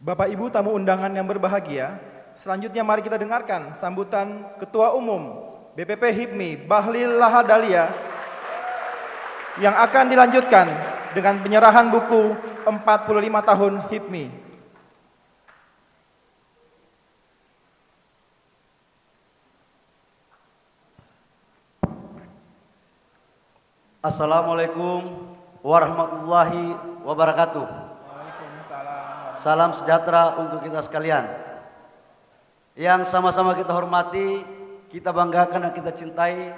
Bapak Ibu tamu undangan yang berbahagia, selanjutnya mari kita dengarkan sambutan Ketua Umum BPP HIPMI Bahlil Lahadalia yang akan dilanjutkan dengan penyerahan buku 45 tahun HIPMI. Assalamualaikum warahmatullahi wabarakatuh. Waalaikumsalam. Salam sejahtera untuk kita sekalian. Yang sama-sama kita hormati, kita banggakan dan kita cintai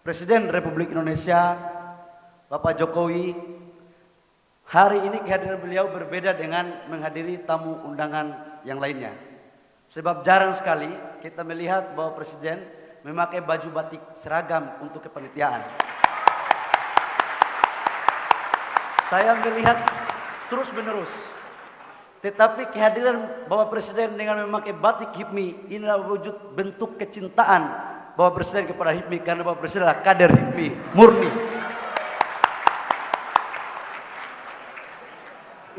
Presiden Republik Indonesia, Bapak Jokowi. Hari ini kehadiran beliau berbeda dengan menghadiri tamu undangan yang lainnya. Sebab jarang sekali kita melihat bahwa Presiden memakai baju batik seragam untuk kepanitiaan. Saya melihat terus menerus, tetapi kehadiran Bapak Presiden dengan memakai batik HIPMI inilah wujud bentuk kecintaan Bapak Presiden kepada HIPMI, karena Bapak Presiden adalah kader HIPMI murni.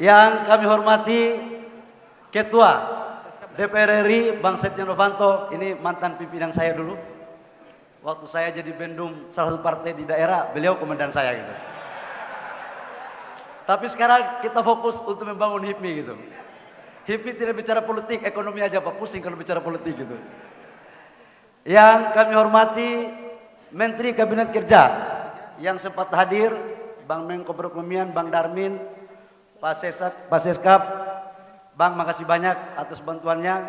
Yang kami hormati Ketua DPR RI Bang Setia Novanto, ini mantan pimpinan saya dulu. Waktu saya jadi bendum salah satu partai di daerah, beliau komandan saya gitu. Tapi sekarang kita fokus untuk membangun HIPMI gitu. HIPMI tidak bicara politik, ekonomi aja Pak, pusing kalau bicara politik gitu. Yang kami hormati Menteri Kabinet Kerja yang sempat hadir, Bang Menko Perekonomian, Bang Darmin, Pak Seskap, Bang makasih banyak atas bantuannya.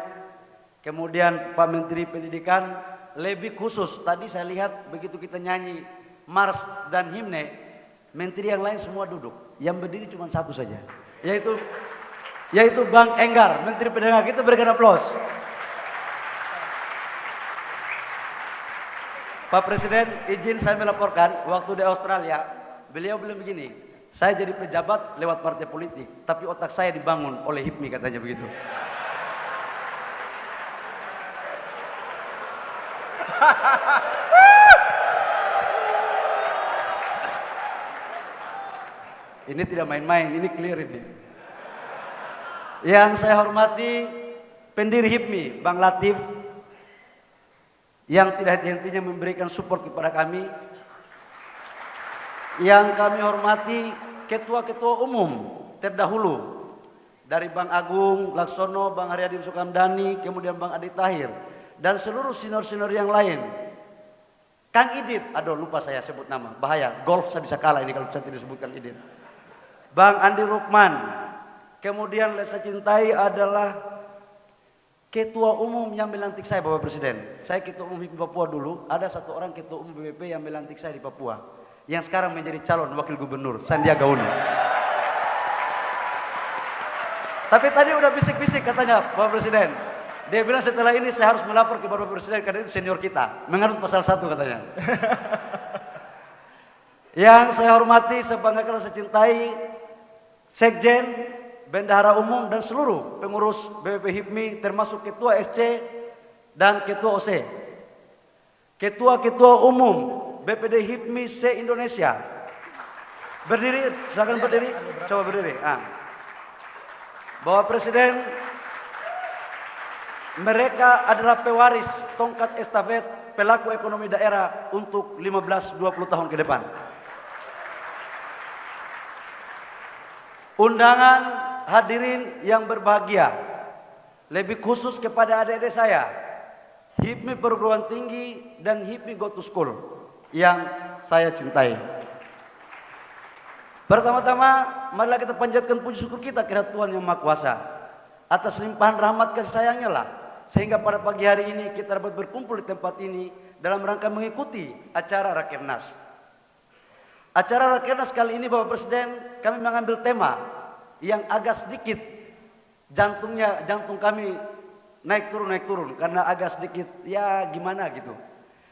Kemudian Pak Menteri Pendidikan, lebih khusus tadi saya lihat begitu kita nyanyi Mars dan Himne, menteri yang lain semua duduk. Yang berdiri cuma satu saja, yaitu Bang Enggar, Menteri Perdagangan. Kita berikan aplaus. Pak Presiden, izin saya melaporkan, waktu di Australia, beliau bilang begini, saya jadi pejabat lewat partai politik, tapi otak saya dibangun oleh HIPMI, katanya begitu. Ini tidak main-main, ini clear ini. Yang saya hormati pendiri HIPMI, Bang Latif, yang tidak henti-hentinya memberikan support kepada kami. Yang kami hormati ketua-ketua umum terdahulu, dari Bang Agung Laksono, Bang Haryadi Sukamdhani, kemudian Bang Adi Tahir, dan seluruh senior-senior yang lain. Kang Idit, aduh lupa saya sebut nama, bahaya, golf saya bisa kalah ini kalau saya tidak sebut Kang Idit. Bang Andi Rukman, kemudian saya cintai adalah ketua umum yang melantik saya, Bapak Presiden. Saya ketua umum HIPMI Papua dulu, ada satu orang ketua umum BPP yang melantik saya di Papua, yang sekarang menjadi calon wakil gubernur, Sandiaga Uno. Tapi tadi udah bisik-bisik katanya Bapak Presiden. Dia bilang setelah ini saya harus melapor kepada Bapak Presiden karena itu senior kita, menganut pasal 1 katanya. Yang saya hormati, saya banggakan, saya cintai Sekjen, Bendahara Umum, dan seluruh pengurus BPP HIPMI, termasuk Ketua SC dan Ketua OC. Ketua-ketua umum BPD HIPMI se-Indonesia. Berdiri, silakan berdiri, coba berdiri. Bapak Presiden, mereka adalah pewaris tongkat estafet pelaku ekonomi daerah untuk 15-20 tahun ke depan. Undangan hadirin yang berbahagia, lebih khusus kepada adik-adik saya, HIPMI Perguruan Tinggi dan HIPMI Go to School yang saya cintai. Pertama-tama, marilah kita panjatkan puji syukur kita kepada Tuhan Yang Maha Kuasa atas limpahan rahmat kasih sayangnya lah, sehingga pada pagi hari ini kita dapat berkumpul di tempat ini dalam rangka mengikuti acara Rakernas. Acara Rakernas kali ini Bapak Presiden, kami mengambil tema yang agak sedikit jantung kami naik turun karena agak sedikit ya gimana gitu.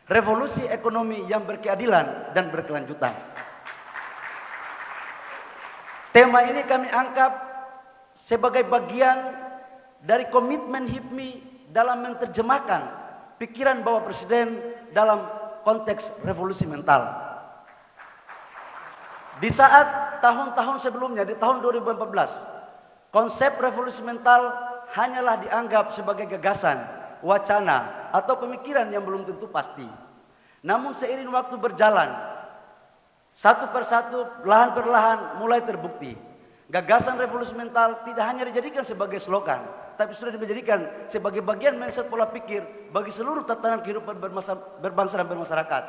Revolusi ekonomi yang berkeadilan dan berkelanjutan. Tema ini kami anggap sebagai bagian dari komitmen HIPMI dalam menerjemahkan pikiran Bapak Presiden dalam konteks revolusi mental. Di saat tahun-tahun sebelumnya, di tahun 2014, Konsep revolusi mental hanyalah dianggap sebagai gagasan, wacana, atau pemikiran yang belum tentu pasti. Namun seiring waktu berjalan, satu persatu, perlahan perlahan mulai terbukti. Gagasan revolusi mental tidak hanya dijadikan sebagai slogan, tapi sudah dijadikan sebagai bagian mindset pola pikir bagi seluruh tatanan kehidupan berbangsa dan bermasyarakat.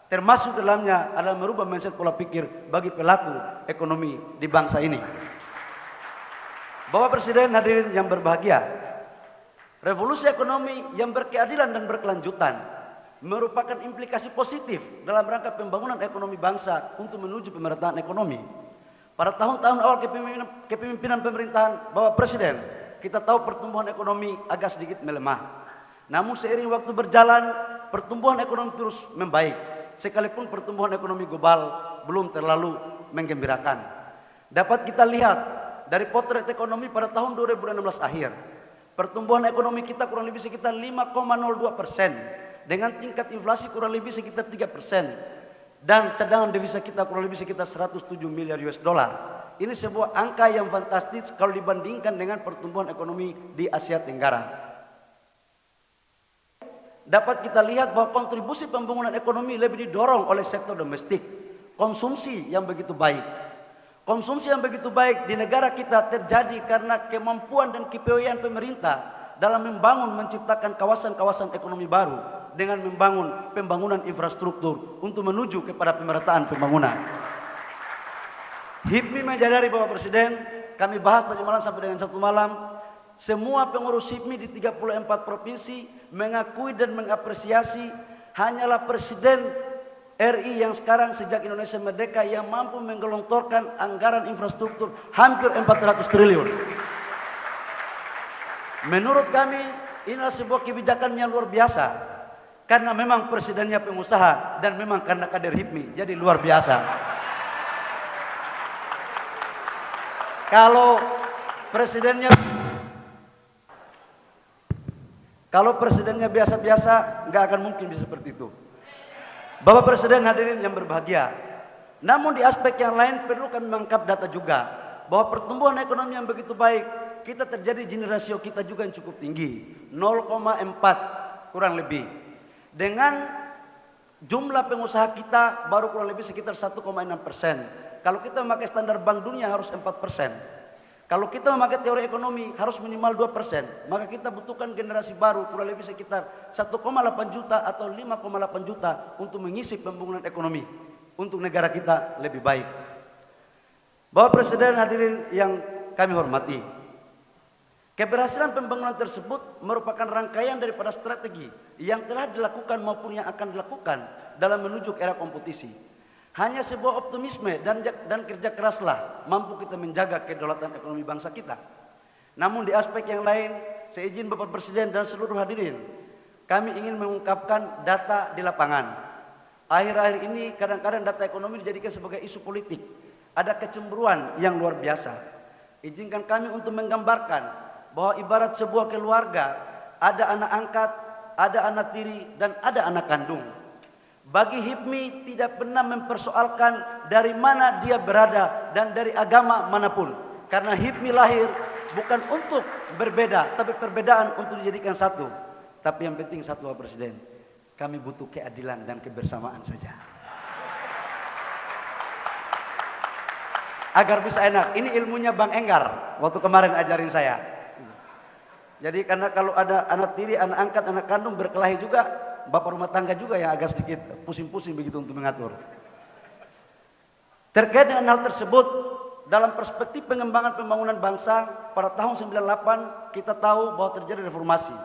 Termasuk dalamnya adalah merubah mindset pola pikir bagi pelaku ekonomi di bangsa ini. Bapak Presiden, hadirin yang berbahagia, revolusi ekonomi yang berkeadilan dan berkelanjutan merupakan implikasi positif dalam rangka pembangunan ekonomi bangsa untuk menuju pemerataan ekonomi. Pada tahun-tahun awal kepemimpinan pemerintahan Bapak Presiden, kita tahu pertumbuhan ekonomi agak sedikit melemah. Namun seiring waktu berjalan, pertumbuhan ekonomi terus membaik, sekalipun pertumbuhan ekonomi global belum terlalu menggembirakan. Dapat kita lihat dari potret ekonomi pada tahun 2016 akhir, pertumbuhan ekonomi kita kurang lebih sekitar 5,02%, dengan tingkat inflasi kurang lebih sekitar 3%, dan cadangan devisa kita kurang lebih sekitar 107 miliar US dollar. Ini sebuah angka yang fantastis kalau dibandingkan dengan pertumbuhan ekonomi di Asia Tenggara. Dapat kita lihat bahwa kontribusi pembangunan ekonomi lebih didorong oleh sektor domestik, konsumsi yang begitu baik. Konsumsi yang begitu baik di negara kita terjadi karena kemampuan dan kepiawaian pemerintah dalam membangun, menciptakan kawasan-kawasan ekonomi baru dengan membangun pembangunan infrastruktur untuk menuju kepada pemerataan pembangunan. HIPMI menyadari Bapak Presiden, kami bahas tadi malam sampai dengan Sabtu malam, semua pengurus HIPMI di 34 provinsi mengakui dan mengapresiasi hanyalah Presiden RI yang sekarang sejak Indonesia merdeka yang mampu menggelontorkan anggaran infrastruktur hampir 400 triliun. Menurut kami inilah sebuah kebijakan yang luar biasa, karena memang presidennya pengusaha dan memang karena kader HIPMI, jadi luar biasa. Kalau presidennya biasa-biasa, nggak akan mungkin bisa seperti itu. Bapak Presiden, hadirin yang berbahagia, namun di aspek yang lain perlu kami mengungkap data juga bahwa pertumbuhan ekonomi yang begitu baik, kita terjadi Gini rasio kita juga yang cukup tinggi, 0,4 kurang lebih. Dengan jumlah pengusaha kita baru kurang lebih sekitar 1,6%. Kalau kita memakai standar Bank Dunia harus 4%. Kalau kita memakai teori ekonomi harus minimal 2%. Maka kita butuhkan generasi baru kurang lebih sekitar 1,8 juta atau 5,8 juta untuk mengisi pembangunan ekonomi untuk negara kita lebih baik. Bapak Presiden, hadirin yang kami hormati, keberhasilan pembangunan tersebut merupakan rangkaian daripada strategi yang telah dilakukan maupun yang akan dilakukan dalam menuju ke era kompetisi. Hanya sebuah optimisme dan kerja keraslah mampu kita menjaga kedaulatan ekonomi bangsa kita. Namun di aspek yang lain, seizin Bapak Presiden dan seluruh hadirin, kami ingin mengungkapkan data di lapangan. Akhir-akhir ini kadang-kadang data ekonomi dijadikan sebagai isu politik. Ada kecemburuan yang luar biasa. Izinkan kami untuk menggambarkan bahwa ibarat sebuah keluarga, ada anak angkat, ada anak tiri, dan ada anak kandung. Bagi HIPMI tidak pernah mempersoalkan dari mana dia berada dan dari agama manapun. Karena HIPMI lahir bukan untuk berbeda, tapi perbedaan untuk dijadikan satu. Tapi yang penting satu, Pak Presiden, kami butuh keadilan dan kebersamaan saja. Agar bisa enak, ini ilmunya Bang Enggar waktu kemarin ajarin saya. Jadi karena kalau ada anak tiri, anak angkat, anak kandung berkelahi juga, bapak rumah tangga juga yang agak sedikit pusing-pusing begitu untuk mengatur. Terkait dengan hal tersebut, dalam perspektif pengembangan pembangunan bangsa pada tahun 98 kita tahu bahwa terjadi reformasi,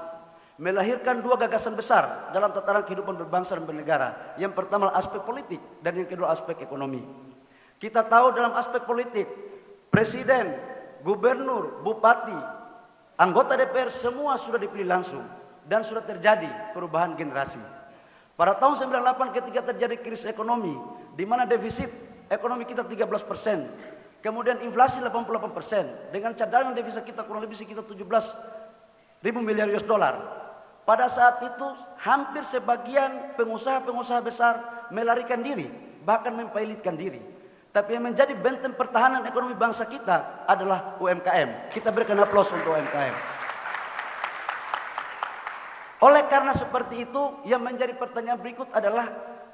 melahirkan dua gagasan besar dalam tataran kehidupan berbangsa dan bernegara. Yang pertama aspek politik dan yang kedua aspek ekonomi. Kita tahu dalam aspek politik, presiden, gubernur, bupati, anggota DPR semua sudah dipilih langsung. Dan sudah terjadi perubahan generasi. Pada tahun 98 ketika terjadi krisis ekonomi, di mana defisit ekonomi kita 13%, kemudian inflasi 88%, dengan cadangan devisa kita kurang lebih sekitar 17.000 miliar US dollar. Pada saat itu hampir sebagian pengusaha-pengusaha besar melarikan diri, bahkan mempilotkan diri. Tapi yang menjadi benteng pertahanan ekonomi bangsa kita adalah UMKM. Kita berikan aplaus untuk UMKM. Oleh karena seperti itu, yang menjadi pertanyaan berikut adalah,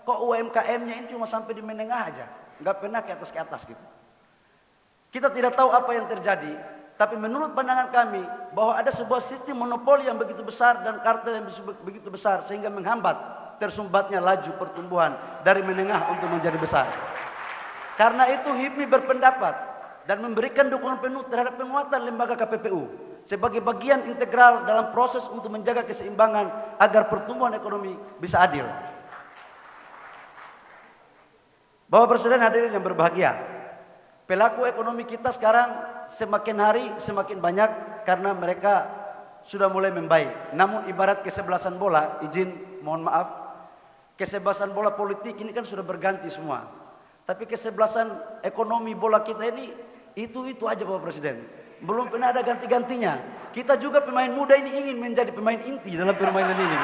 kok UMKM-nya ini cuma sampai di menengah aja, nggak pernah ke atas gitu. Kita tidak tahu apa yang terjadi, tapi menurut pandangan kami bahwa ada sebuah sistem monopoli yang begitu besar dan kartel yang begitu besar sehingga menghambat tersumbatnya laju pertumbuhan dari menengah untuk menjadi besar. Karena itu HIPMI berpendapat dan memberikan dukungan penuh terhadap penguatan lembaga KPPU sebagai bagian integral dalam proses untuk menjaga keseimbangan agar pertumbuhan ekonomi bisa adil. Bapak Presiden, hadirin yang berbahagia, pelaku ekonomi kita sekarang semakin hari semakin banyak karena mereka sudah mulai membaik. Namun ibarat kesebelasan bola, mohon maaf, kesebelasan bola politik ini kan sudah berganti semua. Tapi kesebelasan ekonomi bola kita ini itu aja Bapak Presiden. Belum pernah ada ganti-gantinya. Kita juga pemain muda ini ingin menjadi pemain inti dalam permainan ini.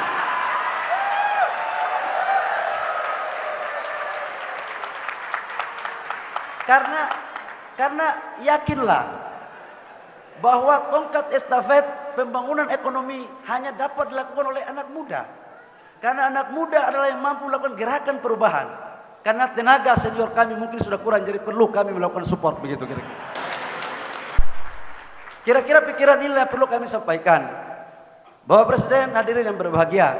Karena yakinlah bahwa tongkat estafet pembangunan ekonomi hanya dapat dilakukan oleh anak muda. Karena anak muda adalah yang mampu melakukan gerakan perubahan. Karena tenaga senior kami mungkin sudah kurang, jadi perlu kami melakukan support begitu kira-kira. Kira-kira pikiran ini yang perlu kami sampaikan. Bapak Presiden, hadirin yang berbahagia,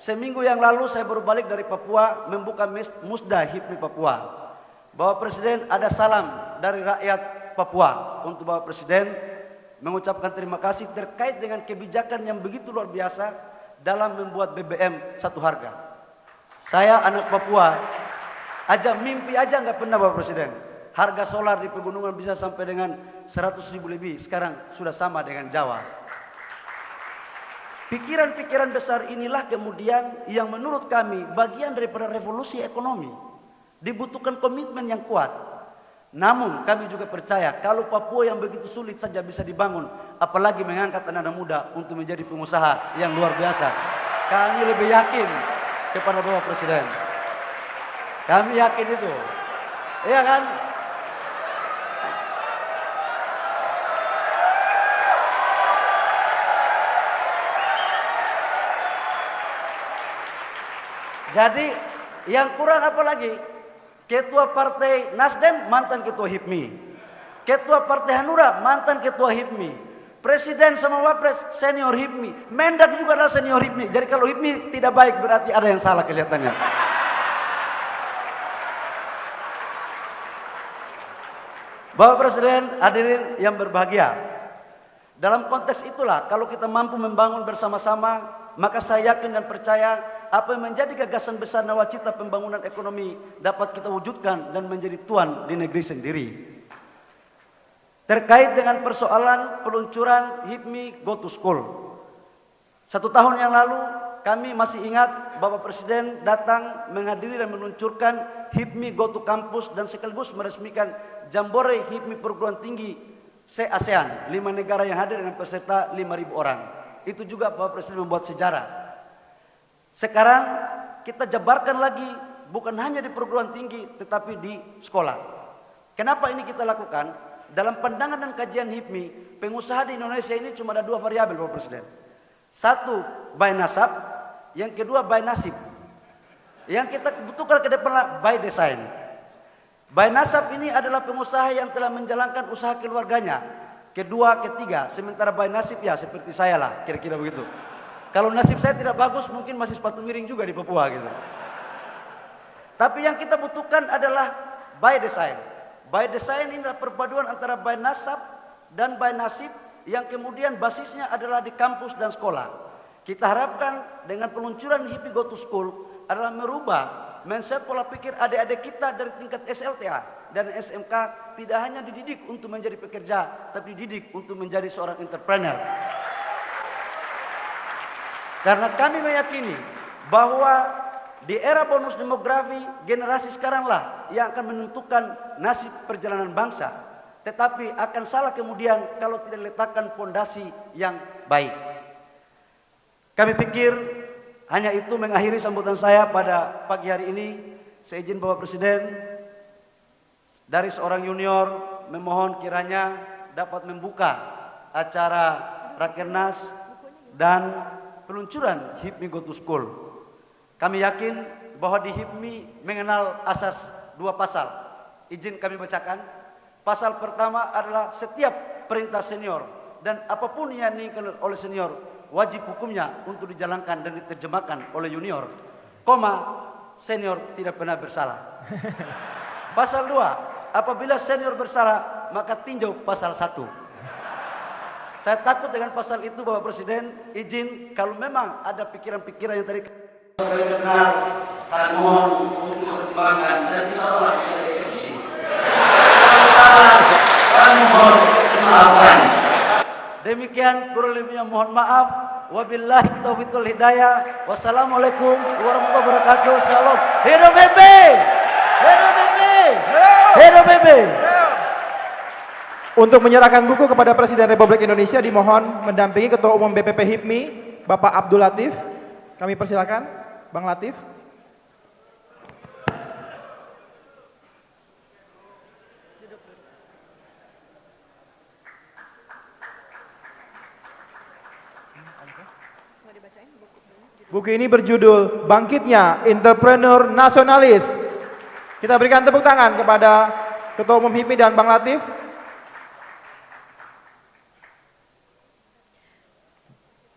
seminggu yang lalu saya baru balik dari Papua membuka Musda HIPMI Papua. Bapak Presiden, ada salam dari rakyat Papua untuk Bapak Presiden mengucapkan terima kasih terkait dengan kebijakan yang begitu luar biasa dalam membuat BBM satu harga. Saya anak Papua, mimpi aja nggak pernah Bapak Presiden. Harga solar di pegunungan bisa sampai dengan 100.000 lebih. Sekarang sudah sama dengan Jawa. Pikiran-pikiran besar inilah kemudian yang menurut kami bagian daripada revolusi ekonomi. Dibutuhkan komitmen yang kuat. Namun kami juga percaya kalau Papua yang begitu sulit saja bisa dibangun, apalagi mengangkat anak-anak muda untuk menjadi pengusaha yang luar biasa. Kami lebih yakin kepada Bapak Presiden. Kami yakin itu. Iya kan? Jadi yang kurang apa lagi? Ketua Partai Nasdem mantan Ketua HIPMI. Ketua Partai Hanura mantan Ketua HIPMI. Presiden sama Wapres senior HIPMI. Mendak juga adalah senior HIPMI. Jadi kalau HIPMI tidak baik berarti ada yang salah kelihatannya. Bapak Presiden, hadirin yang berbahagia. Dalam konteks itulah kalau kita mampu membangun bersama-sama, maka saya yakin dan percaya apa yang menjadi gagasan besar nawacita pembangunan ekonomi dapat kita wujudkan dan menjadi tuan di negeri sendiri. Terkait dengan persoalan peluncuran HIPMI Go to School. 1 tahun yang lalu kami masih ingat Bapak Presiden datang menghadiri dan meluncurkan HIPMI Go to Campus dan sekaligus meresmikan Jambore HIPMI perguruan tinggi se-ASEAN, 5 negara yang hadir dengan peserta 5.000 orang. Itu juga Bapak Presiden membuat sejarah. Sekarang kita jabarkan lagi bukan hanya di perguruan tinggi tetapi di sekolah. Kenapa ini kita lakukan? Dalam pandangan dan kajian HIPMI, pengusaha di Indonesia ini cuma ada 2 variabel Bapak Presiden. 1 by nasab, yang kedua by nasib. Yang kita butuhkan ke depan by design. By nasab ini adalah pengusaha yang telah menjalankan usaha keluarganya, kedua, ketiga. Sementara by nasib ya seperti saya lah, kira-kira begitu. Kalau nasib saya tidak bagus mungkin masih sepatu miring juga di Papua gitu. Tapi yang kita butuhkan adalah by design. By design ini adalah perpaduan antara by nasab dan by nasib yang kemudian basisnya adalah di kampus dan sekolah. Kita harapkan dengan peluncuran HIPMI Go to School adalah merubah mindset pola pikir adik-adik kita dari tingkat SLTA dan SMK tidak hanya dididik untuk menjadi pekerja, tapi dididik untuk menjadi seorang entrepreneur. Karena kami meyakini bahwa di era bonus demografi, generasi sekaranglah yang akan menentukan nasib perjalanan bangsa. Tetapi akan salah kemudian kalau tidak letakkan pondasi yang baik. Kami pikir hanya itu mengakhiri sambutan saya pada pagi hari ini. Saya izin Bapak Presiden, dari seorang junior memohon kiranya dapat membuka acara Rakernas dan peluncuran HIPMI Go to School. Kami yakin bahwa di HIPMI mengenal asas 2 pasal. Izin kami bacakan. Pasal pertama adalah setiap perintah senior dan apapun yang diinginkan oleh senior wajib hukumnya untuk dijalankan dan diterjemahkan oleh junior. Senior tidak pernah bersalah. Pasal 2, apabila senior bersalah maka tinjau pasal 1. Saya takut dengan pasal itu Bapak Presiden, izin kalau memang ada pikiran-pikiran yang tadi saya dengar, kami mohon untuk perkembangan dan insyaallah bisa dieksekusi. Kalau salah, kami mohon maafkan. Demikian kurang lebihnya mohon maaf. Wabillahi taufiq wal hidayah. Wassalamualaikum warahmatullahi wabarakatuh. Shalom. Hidup Bebe. Hidup Bebe. Hidup Bebe. Untuk menyerahkan buku kepada Presiden Republik Indonesia dimohon mendampingi Ketua Umum BPP HIPMI, Bapak Abdul Latif. Kami persilakan, Bang Latif. Buku ini berjudul Bangkitnya Entrepreneur Nasionalis. Kita berikan tepuk tangan kepada Ketua Umum HIPMI dan Bang Latif.